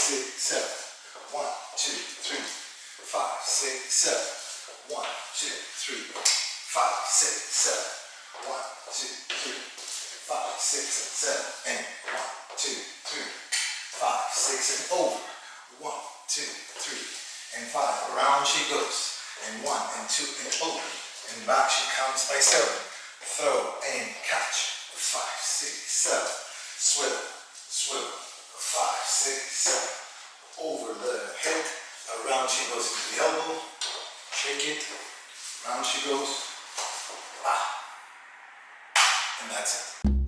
6, 7. 1, 2, 3, 5, 6, 7. 1, 2, 3, 5, 6, 7. 1, 2, 3, 5, 6, 7. And 1, 2, 3, 5, 6, and over. 1, 2, 3, and 5. Around she goes. And 1 and 2 and over. And back she comes by 7. Throw and catch. 5, 6, 7. Swivel, swivel. 5, 6, 7. Over the head. Around she goes into the elbow. Shake it. Around she goes. And that's it.